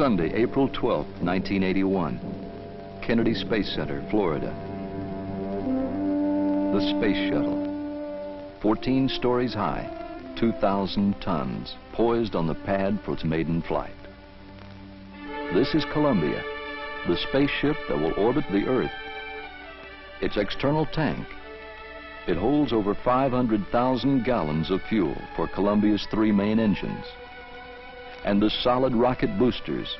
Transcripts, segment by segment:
Sunday, April 12, 1981, Kennedy Space Center, Florida. The Space Shuttle, 14 stories high, 2,000 tons, poised on the pad for its maiden flight. This is Columbia, the spaceship that will orbit the Earth. Its external tank, it holds over 500,000 gallons of fuel for Columbia's 3 main engines. And the solid rocket boosters,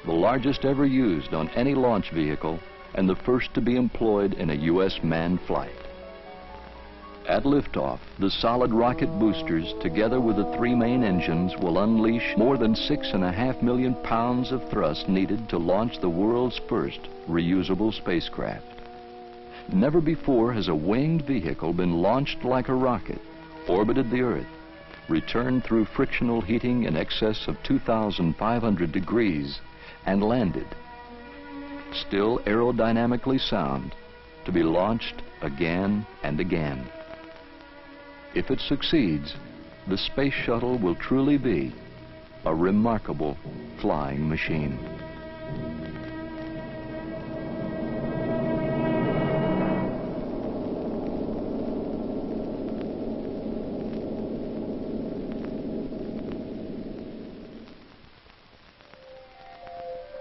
the largest ever used on any launch vehicle and the first to be employed in a U.S. manned flight. At liftoff, the solid rocket boosters, together with the 3 main engines, will unleash more than 6.5 million pounds of thrust needed to launch the world's first reusable spacecraft. Never before has a winged vehicle been launched like a rocket, orbited the Earth, returned through frictional heating in excess of 2,500 degrees, and landed, still aerodynamically sound, to be launched again and again. If it succeeds, the Space Shuttle will truly be a remarkable flying machine.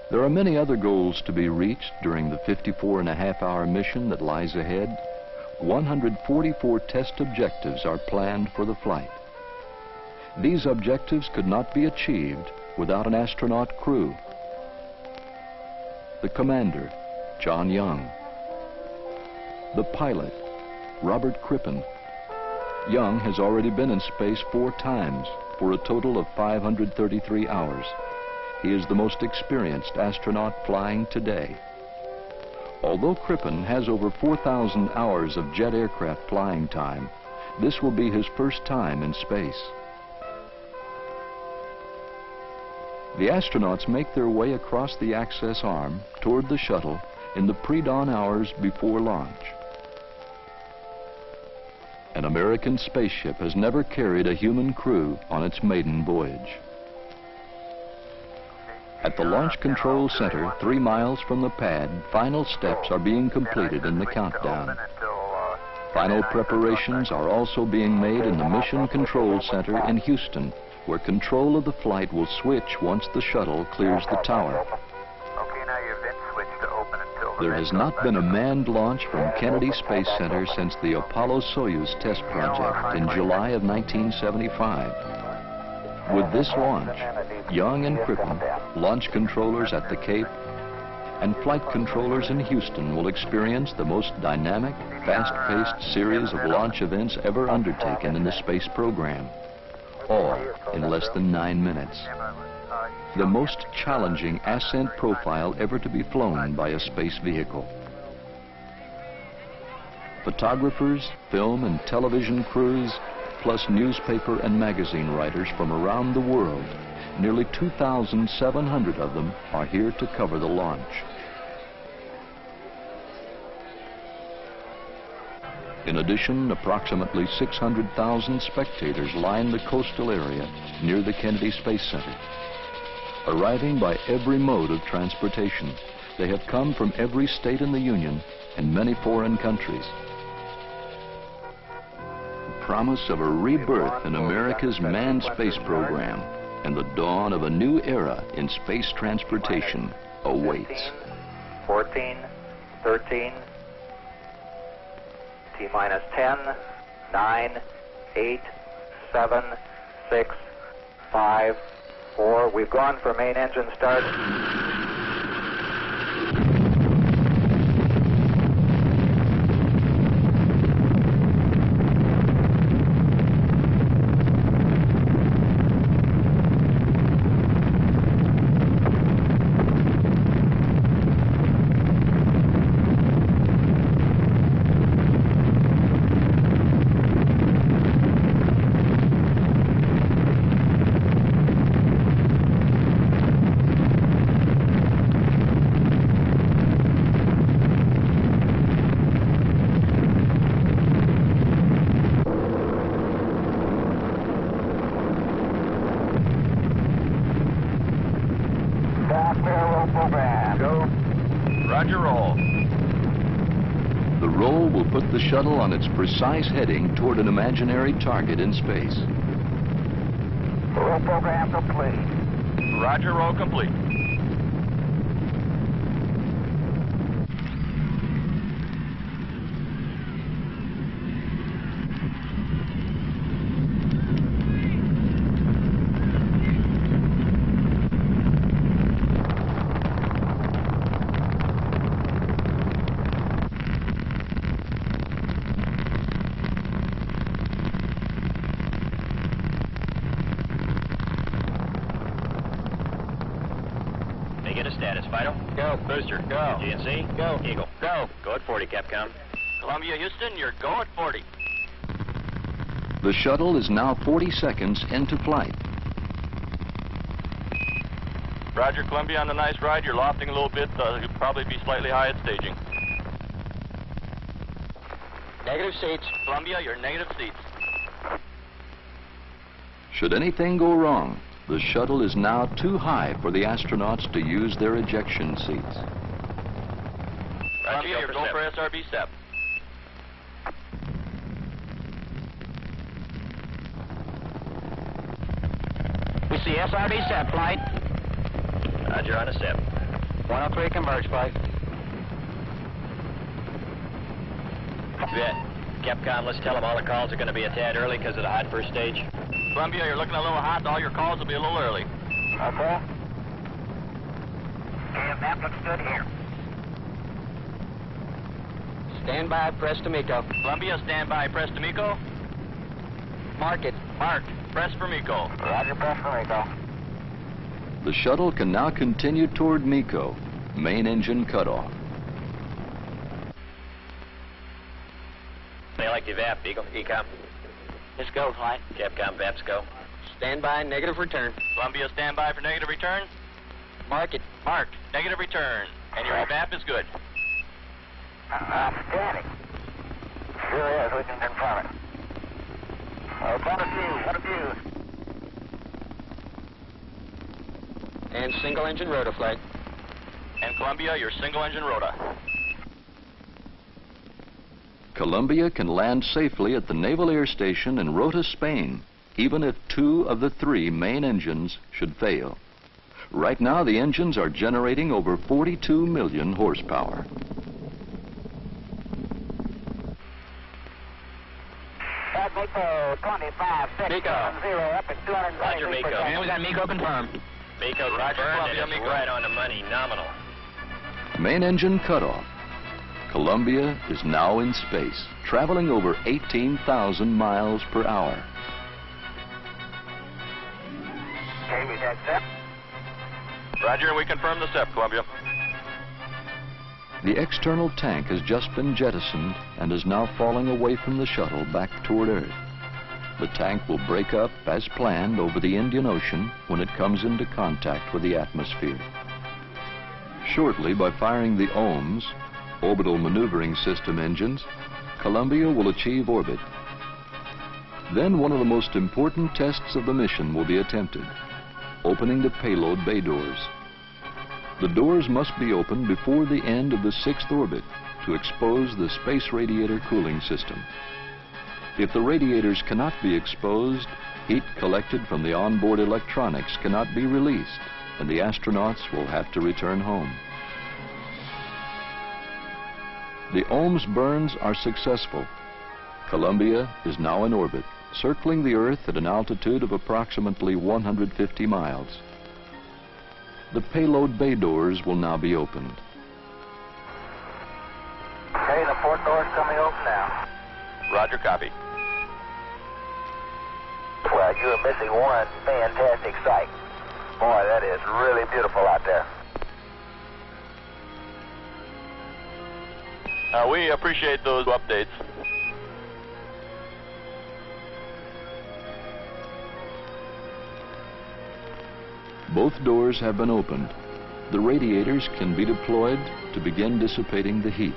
There are many other goals to be reached during the 54.5-hour mission that lies ahead. 144 test objectives are planned for the flight. These objectives could not be achieved without an astronaut crew. The commander, John Young. The pilot, Robert Crippen. Young has already been in space 4 times for a total of 533 hours. He is the most experienced astronaut flying today. Although Crippen has over 4,000 hours of jet aircraft flying time, this will be his first time in space. The astronauts make their way across the access arm toward the shuttle in the pre-dawn hours before launch. An American spaceship has never carried a human crew on its maiden voyage. At the Launch Control Center, 3 miles from the pad, final steps are being completed in the countdown. Final preparations are also being made in the Mission Control Center in Houston, where control of the flight will switch once the shuttle clears the tower. There has not been a manned launch from Kennedy Space Center since the Apollo-Soyuz test project in July of 1975. With this launch, Young and Crippen, launch controllers at the Cape, and flight controllers in Houston will experience the most dynamic, fast-paced series of launch events ever undertaken in the space program, all in less than 9 minutes. The most challenging ascent profile ever to be flown by a space vehicle. Photographers, film and television crews, plus newspaper and magazine writers from around the world, nearly 2,700 of them are here to cover the launch. In addition, approximately 600,000 spectators line the coastal area near the Kennedy Space Center. Arriving by every mode of transportation, they have come from every state in the Union and many foreign countries. Promise of a rebirth in America's manned space program and the dawn of a new era in space transportation awaits. 14, 13, T-minus 10, 9, 8, 7, 6, 5, 4. We've gone for main engine start. control will put the shuttle on its precise heading toward an imaginary target in space. Roll program complete. Roger, roll complete. Status, Vital. Go. Booster. Go. GNC. Go. Eagle. Go. Go at 40, Capcom. Columbia, Houston, you're go at 40. The shuttle is now 40 seconds into flight. Roger, Columbia, on the nice ride. You're lofting a little bit. You'll probably be slightly high at staging. Negative seats. Columbia, you're negative seats. Should anything go wrong, the shuttle is now too high for the astronauts to use their ejection seats. Columbia, you're go for SRB step. We see SRB step, flight. Roger, on a step. 103, converge, flight. Yeah. Capcom, let's tell them all the calls are going to be a tad early because of the hot first stage. Columbia, you're looking a little hot. All your calls will be a little early. Okay. Okay, map looks good here. Stand by, press to MECO. Columbia, stand by. Press to MECO. Mark it. Mark. Press for MECO. Roger, press for MECO. The shuttle can now continue toward MECO, main engine cutoff. They like the VAP, Eagle. ECOM. Let's go, flight. Capcom, VAPs go. Stand by, negative return. Columbia, stand by for negative return. Mark it. Marked. Negative return. And your VAP is good. Outstanding. Sure is. We can confirm it. What a view. And single engine rota, flight. And Columbia, your single engine rota. Columbia can land safely at the Naval Air Station in Rota, Spain, even if 2 of the 3 main engines should fail. Right now, the engines are generating over 42 million horsepower. MECO 25, 6, MECO. 0, up at 220. Roger, MECO. And we got MECO confirmed. MECO Roger, confirmed, Columbia, and it's MECO. right on the money, nominal. Main engine cutoff. Columbia is now in space, traveling over 18,000 miles per hour. Okay, we got set. Roger, we confirm the SEP, Columbia. The external tank has just been jettisoned and is now falling away from the shuttle back toward Earth. The tank will break up as planned over the Indian Ocean when it comes into contact with the atmosphere. Shortly, by firing the OMS, Orbital Maneuvering System engines, Columbia will achieve orbit. Then one of the most important tests of the mission will be attempted, opening the payload bay doors. The doors must be opened before the end of the 6th orbit to expose the space radiator cooling system. If the radiators cannot be exposed, heat collected from the onboard electronics cannot be released, and the astronauts will have to return home. The OMS burns are successful. Columbia is now in orbit, circling the Earth at an altitude of approximately 150 miles. The payload bay doors will now be opened. Okay, the 4th door's coming open now. Roger, copy. Well, you're missing one fantastic sight. Boy, that is really beautiful out there. We appreciate those updates. Both doors have been opened. The radiators can be deployed to begin dissipating the heat.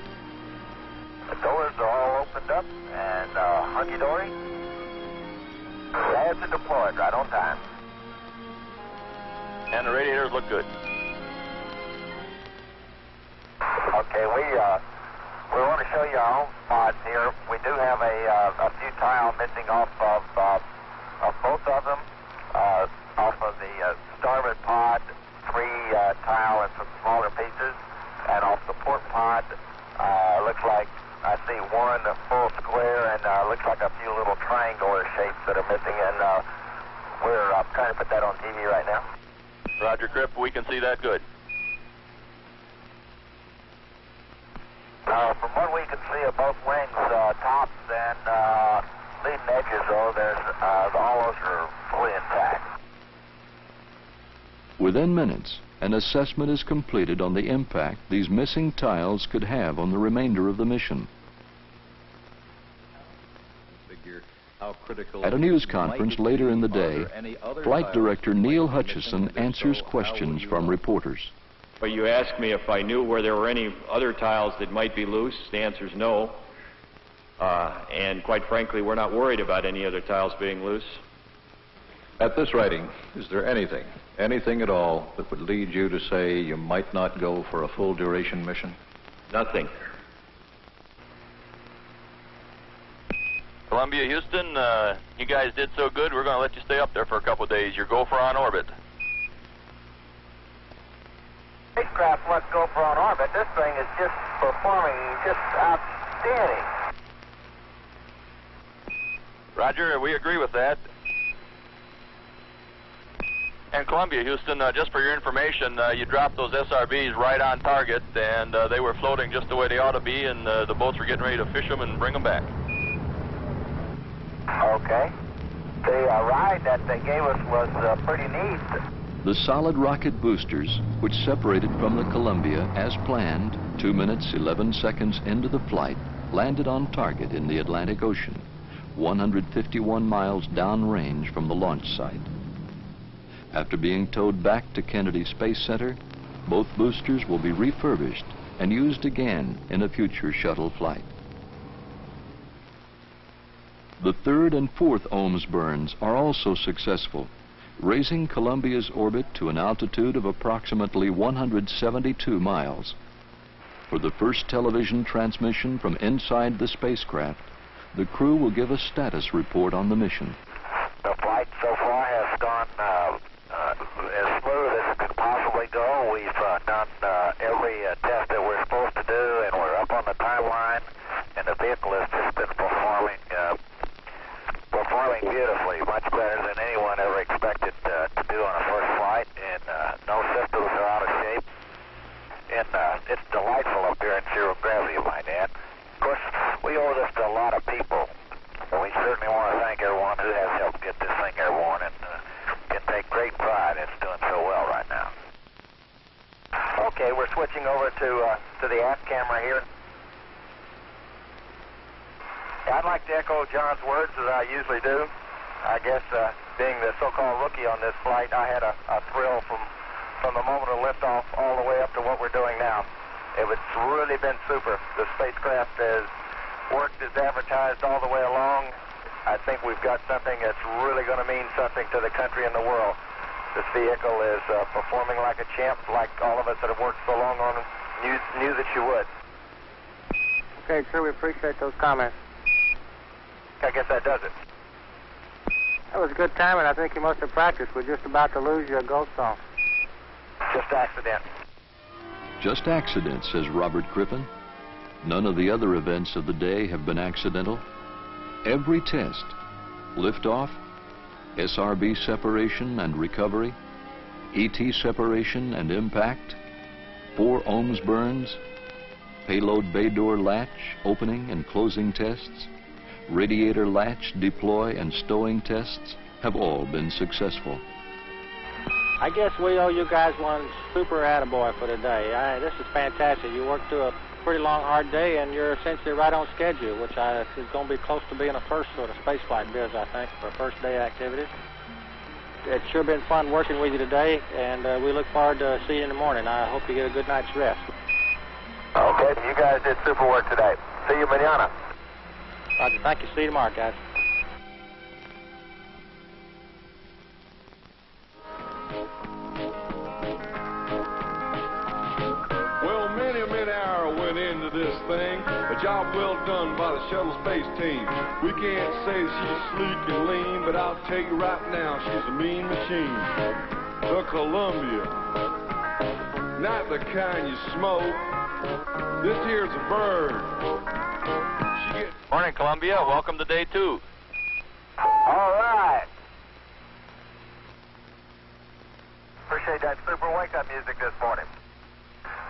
The doors are all opened up and hunky-dory. Labs are deployed right on time. And the radiators look good. Okay, We want to show you our own pods here. We do have a few tile missing off of both of them. Off of the starboard pod, 3 tile and some smaller pieces. And off the port pod, looks like I see 1 full square and looks like a few little triangular shapes that are missing. And we're trying to put that on TV right now. Roger, Cripp, we can see that good. From what we can see of both wings, tops and leading edges, though, all those are fully intact. Within minutes, an assessment is completed on the impact these missing tiles could have on the remainder of the mission. At a news conference later in the day, Flight Director Neil Hutchison answers questions from reporters. But you asked me if I knew where there were any other tiles that might be loose. The answer is no. And quite frankly, we're not worried about any other tiles being loose. At this writing, is there anything at all that would lead you to say you might not go for a full duration mission? Nothing. Columbia, Houston, you guys did so good, we're going to let you stay up there for a couple of days. Your gopher on orbit. Spacecraft wants Gopher on orbit. This thing is just performing just outstanding. Roger, we agree with that. And Columbia, Houston, just for your information, you dropped those SRBs right on target, and they were floating just the way they ought to be, and the boats were getting ready to fish them and bring them back. Okay. The ride that they gave us was pretty neat. The solid rocket boosters, which separated from the Columbia as planned 2 minutes 11 seconds into the flight, landed on target in the Atlantic Ocean, 151 miles downrange from the launch site. After being towed back to Kennedy Space Center, both boosters will be refurbished and used again in a future shuttle flight. The 3rd and 4th OMS burns are also successful, raising Columbia's orbit to an altitude of approximately 172 miles. For the first television transmission from inside the spacecraft, the crew will give a status report on the mission. The flight so far has gone as smooth as it could possibly go. We've done every test that we're supposed to do, and we're up on the timeline, and the vehicle has just been performing beautifully, much better than anyone ever expected to do on a first flight, and no systems are out of shape. And it's delightful up here in zero gravity, might add. Of course, we owe this to a lot of people, and we certainly want to thank everyone who has helped get this thing airborne, and can take great pride in it's doing so well right now. Okay, we're switching over to the aft camera here. I'd like to echo John's words as I usually do. I guess being the so-called rookie on this flight, I had a thrill from the moment of liftoff all the way up to what we're doing now. It's really been super. The spacecraft has worked as advertised all the way along. I think we've got something that's really going to mean something to the country and the world. This vehicle is performing like a champ, like all of us that have worked so long on it knew that you would. Okay, sir, we appreciate those comments. I guess that does it. That was a good time, and I think you must have practiced. We're just about to lose your ghost song. Just accident. Just accident, says Robert Crippen. None of the other events of the day have been accidental. Every test, liftoff, SRB separation and recovery, ET separation and impact, 4 OMS burns, payload bay door latch opening and closing tests, radiator latch deploy and stowing tests have all been successful. I guess we owe you guys one super attaboy for today. This is fantastic. You worked through a pretty long, hard day, and you're essentially right on schedule, which is going to be close to being a first sort of spaceflight biz, I think, for first day activities. It's sure been fun working with you today, and we look forward to seeing you in the morning. I hope you get a good night's rest. Okay, you guys did super work today. See you mañana. Roger, thank you. See you tomorrow, guys. Well, many hours went into this thing. job well done by the Shuttle space team. We can't say that she's sleek and lean, but I'll tell you right now, she's a mean machine. The Columbia, not the kind you smoke. This here's a bird. Morning, Columbia. Welcome to day 2. All right. Appreciate that super wake-up music this morning.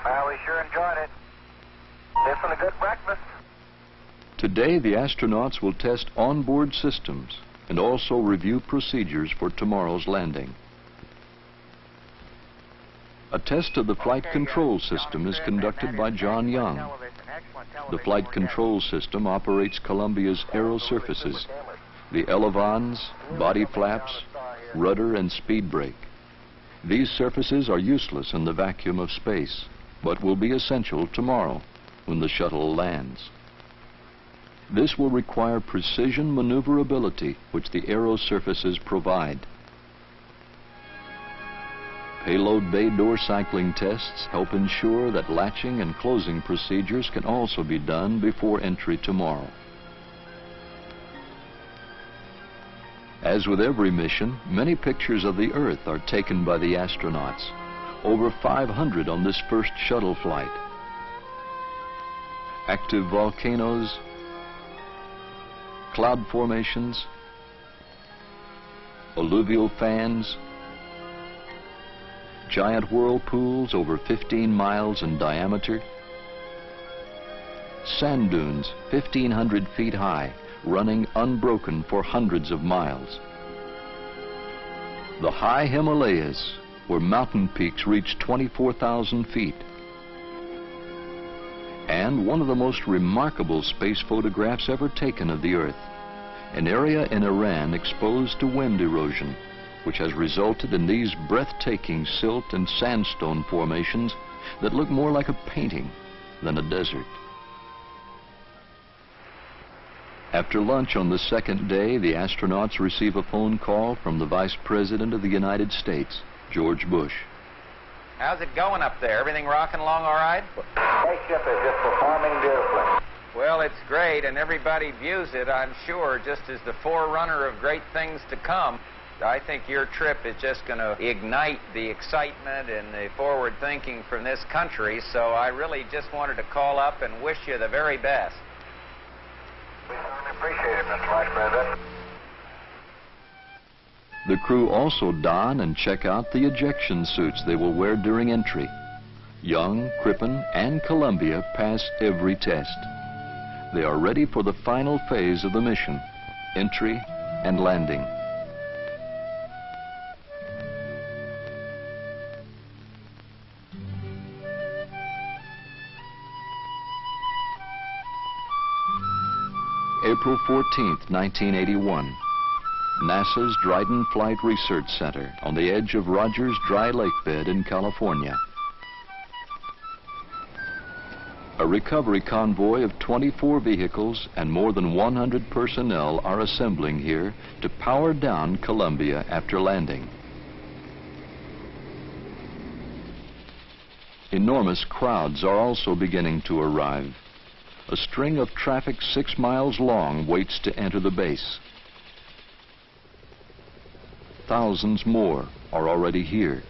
Well, we sure enjoyed it. This and a good breakfast. Today, the astronauts will test onboard systems and also review procedures for tomorrow's landing. A test of the flight control system is conducted by John Young. The flight control system operates Columbia's aerosurfaces, the elevons, body flaps, rudder, and speed brake. These surfaces are useless in the vacuum of space, but will be essential tomorrow when the shuttle lands. This will require precision maneuverability, which the aerosurfaces provide. Payload bay door cycling tests help ensure that latching and closing procedures can also be done before entry tomorrow. As with every mission, many pictures of the Earth are taken by the astronauts. Over 500 on this first shuttle flight. Active volcanoes, cloud formations, alluvial fans, giant whirlpools over 15 miles in diameter, sand dunes 1,500 feet high, running unbroken for hundreds of miles. The high Himalayas, where mountain peaks reach 24,000 feet. And one of the most remarkable space photographs ever taken of the Earth, an area in Iran exposed to wind erosion, which has resulted in these breathtaking silt and sandstone formations that look more like a painting than a desert. After lunch on the second day, the astronauts receive a phone call from the Vice President of the United States, George Bush. How's it going up there? Everything rocking along all right? Spaceship is just performing beautifully. Well, it's great, and everybody views it, I'm sure, just as the forerunner of great things to come. I think your trip is just going to ignite the excitement and the forward thinking from this country, so I really just wanted to call up and wish you the very best. We certainly appreciate it, Mr. Vice President. The crew also don and check out the ejection suits they will wear during entry. Young, Crippen, and Columbia pass every test. They are ready for the final phase of the mission, entry and landing. April 14th, 1981. NASA's Dryden Flight Research Center on the edge of Rogers Dry Lake Bed in California. A recovery convoy of 24 vehicles and more than 100 personnel are assembling here to power down Columbia after landing. Enormous crowds are also beginning to arrive. A string of traffic 6 miles long waits to enter the base. Thousands more are already here.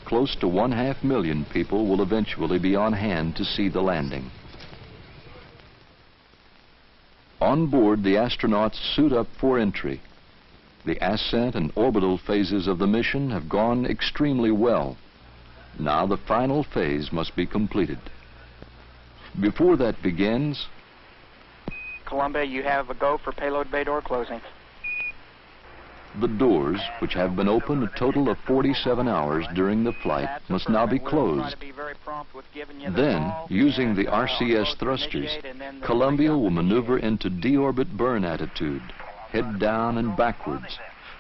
Close to 500,000 people will eventually be on hand to see the landing. On board, the astronauts suit up for entry. The ascent and orbital phases of the mission have gone extremely well. Now the final phase must be completed. Before that begins, Columbia, you have a go for payload bay door closing. The doors, which have been open a total of 47 hours during the flight, must now be closed. Then, using the RCS thrusters, Columbia will maneuver into deorbit burn attitude, head down and backwards,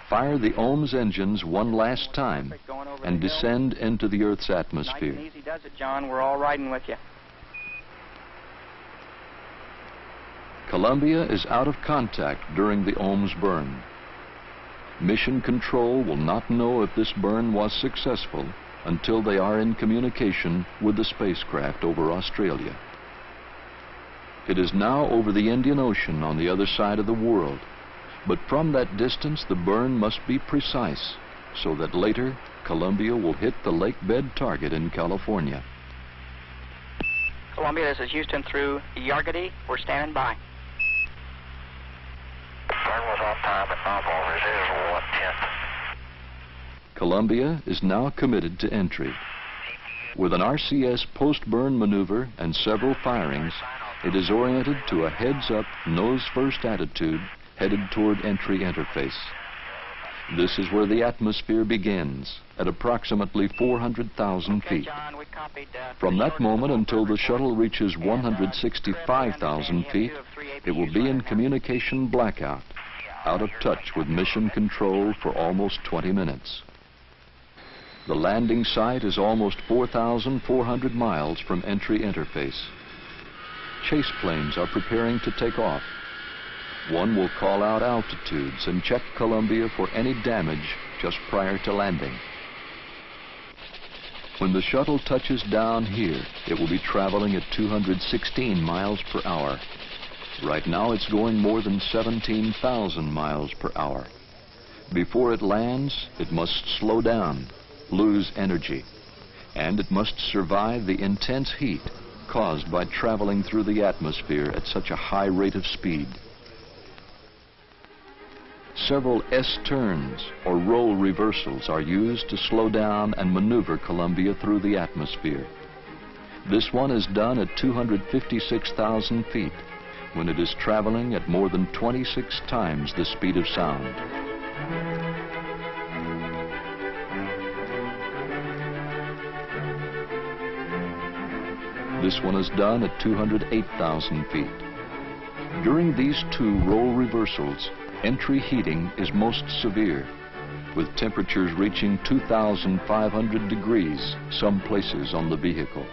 fire the OMS engines one last time, and descend into the Earth's atmosphere. Nice and easy does it, John. We're all riding with you. Columbia is out of contact during the OMS burn. Mission Control will not know if this burn was successful until they are in communication with the spacecraft over Australia. It is now over the Indian Ocean on the other side of the world. But from that distance, the burn must be precise, so that later, Columbia will hit the lake bed target in California. Columbia, this is Houston through Yargady. We're standing by. Burn was on time at nominal reserve 110. Columbia is now committed to entry. With an RCS post-burn maneuver and several firings, it is oriented to a heads-up, nose-first attitude headed toward entry interface. This is where the atmosphere begins, at approximately 400,000 feet. John, we copied, From that moment until the shuttle reaches 165,000 feet, it will be in communication blackout, out of touch with mission control for almost 20 minutes. The landing site is almost 4,400 miles from entry interface. Chase planes are preparing to take off. One will call out altitudes and check Columbia for any damage just prior to landing. When the shuttle touches down here, it will be traveling at 216 miles per hour. Right now it's going more than 17,000 miles per hour. Before it lands, it must slow down, lose energy, and it must survive the intense heat caused by traveling through the atmosphere at such a high rate of speed. Several S-turns or roll reversals are used to slow down and maneuver Columbia through the atmosphere. This one is done at 256,000 feet when it is traveling at more than 26 times the speed of sound. This one is done at 208,000 feet. During these two roll reversals, entry heating is most severe, with temperatures reaching 2,500 degrees some places on the vehicle.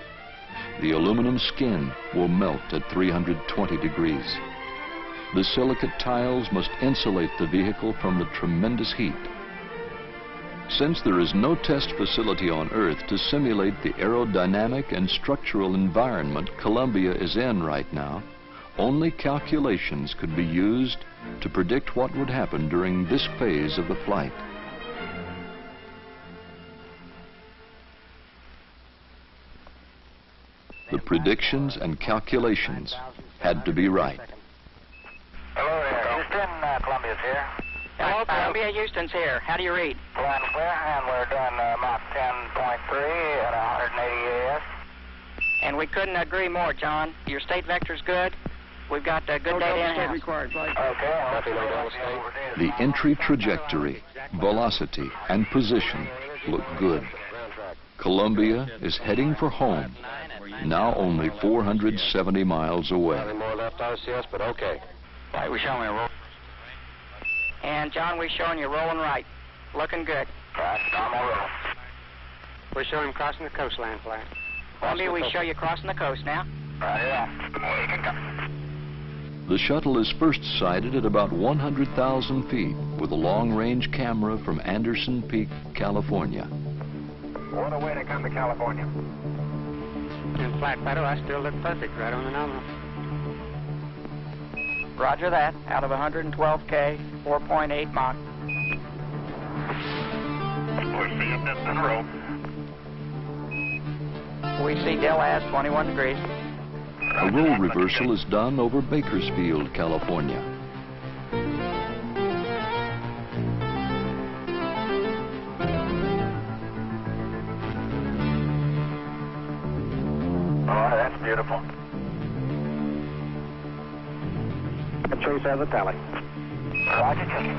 The aluminum skin will melt at 320 degrees. The silicate tiles must insulate the vehicle from the tremendous heat. Since there is no test facility on Earth to simulate the aerodynamic and structural environment Columbia is in right now, only calculations could be used to predict what would happen during this phase of the flight. The predictions and calculations had to be right. Hello there, Houston, Columbia's here. Hello, Columbia, Houston's here. How do you read? Flying clear, and we're doing Mach 10.3 at 180 AS. And we couldn't agree more, John. Your state vector's good. We've got good data in-house. Okay. The entry trajectory, velocity, and position look good. Columbia is heading for home, now only 470 miles away. Nothing more left RCS, but okay. Right, we're showing a roll. And John, we're showing you rolling right. Looking good. Right, normal roll. We're showing him crossing the coastline flag. Columbia, we show you crossing the coast now. Right, yeah. We can come. The shuttle is first sighted at about 100,000 feet with a long-range camera from Anderson Peak, California. What a way to come to California. In flight photo, I still look perfect right on the nominal. Roger that. Out of 112K, 4.8 Mach. We'll see you in a row. We see Del-Az 21 degrees. A roll reversal is done over Bakersfield, California. Oh, that's beautiful. Chase has a tally. Roger, checking.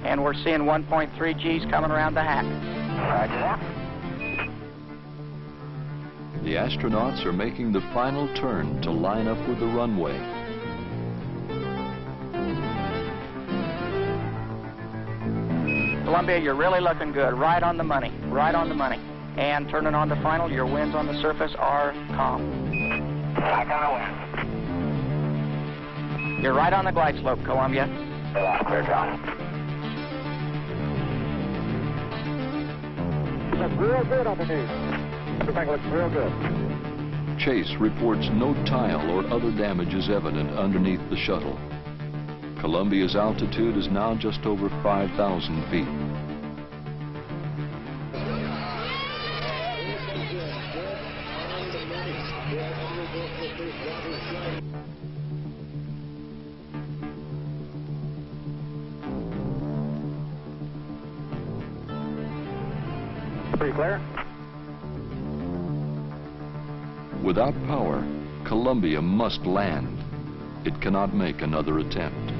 And we're seeing 1.3 Gs coming around the hat. Roger that. The astronauts are making the final turn to line up with the runway. Columbia, you're really looking good. Right on the money. Right on the money. And turning on the final, your winds on the surface are calm. I kind of win. You're right on the glide slope, Columbia. Yeah, clear, John. Looks real good on the news. Everything looks real good. chase reports no tile or other damage is evident underneath the shuttle. Columbia's altitude is now just over 5,000 feet. Pretty clear. Without power, Columbia must land. It cannot make another attempt.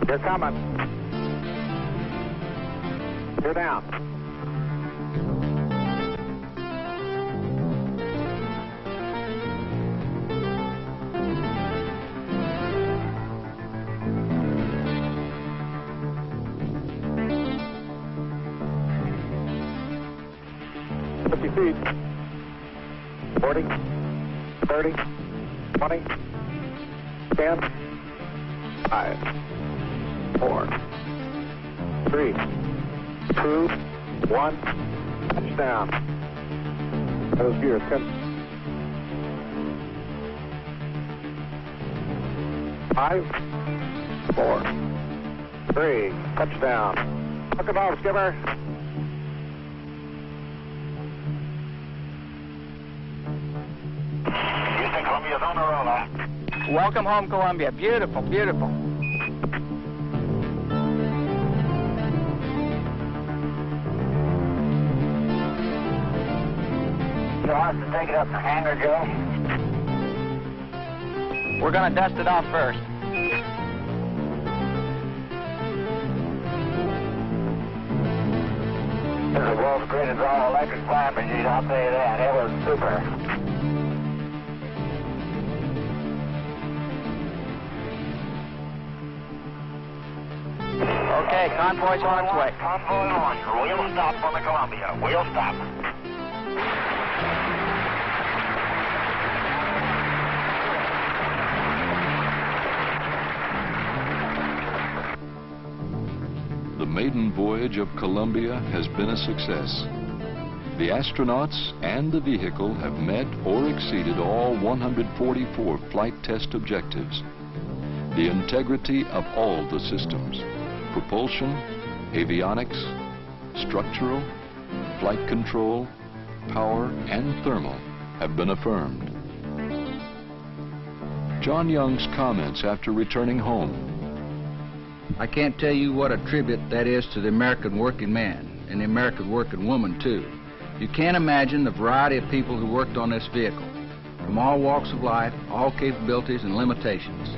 They're coming. They're down. Feet. 40, 30, 20, 10, 5, 4, 3, 2, 1, touchdown. Those gears, 10, 5, 4, 3, touchdown. Look it off, skipper. Columbia's on the roll. Welcome home, Columbia. Beautiful, beautiful. You want us to take it up the hangar, Joe? We're going to dust it off first. This is the world's greatest all-electric flying machine, I'll tell you that. It was super. Okay, convoy's on its way. Convoy on. We'll stop on the Columbia. We'll stop. The maiden voyage of Columbia has been a success. The astronauts and the vehicle have met or exceeded all 144 flight test objectives. The integrity of all the systems, propulsion, avionics, structural, flight control, power, and thermal have been affirmed. John Young's comments after returning home. I can't tell you what a tribute that is to the American working man and the American working woman, too. You can't imagine the variety of people who worked on this vehicle, from all walks of life, all capabilities and limitations.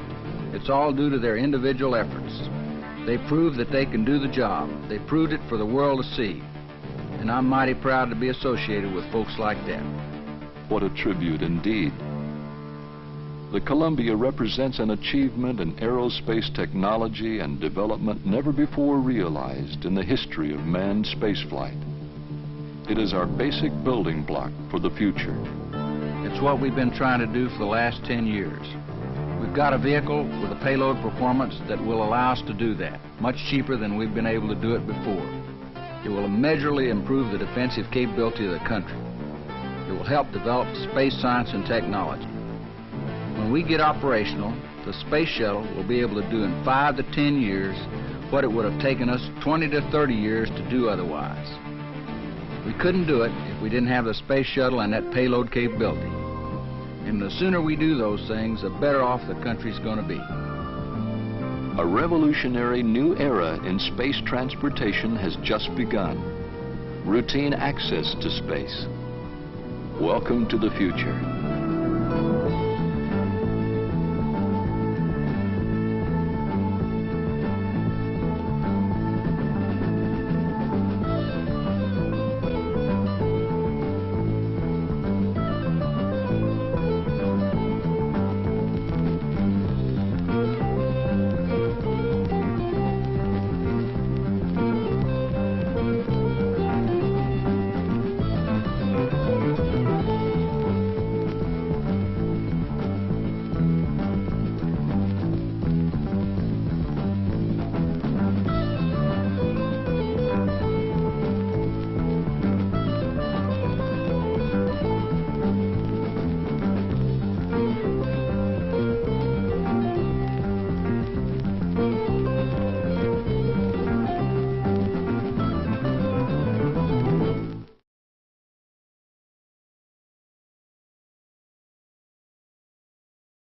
It's all due to their individual efforts. They proved that they can do the job. They proved it for the world to see. And I'm mighty proud to be associated with folks like that. What a tribute indeed. The Columbia represents an achievement in aerospace technology and development never before realized in the history of manned spaceflight. It is our basic building block for the future. It's what we've been trying to do for the last 10 years. We've got a vehicle with a payload performance that will allow us to do that, much cheaper than we've been able to do it before. It will immeasurably improve the defensive capability of the country. It will help develop space science and technology. When we get operational, the space shuttle will be able to do in 5 to 10 years what it would have taken us 20 to 30 years to do otherwise. We couldn't do it if we didn't have the space shuttle and that payload capability. And the sooner we do those things, the better off the country's going to be. A revolutionary new era in space transportation has just begun. Routine access to space. Welcome to the future.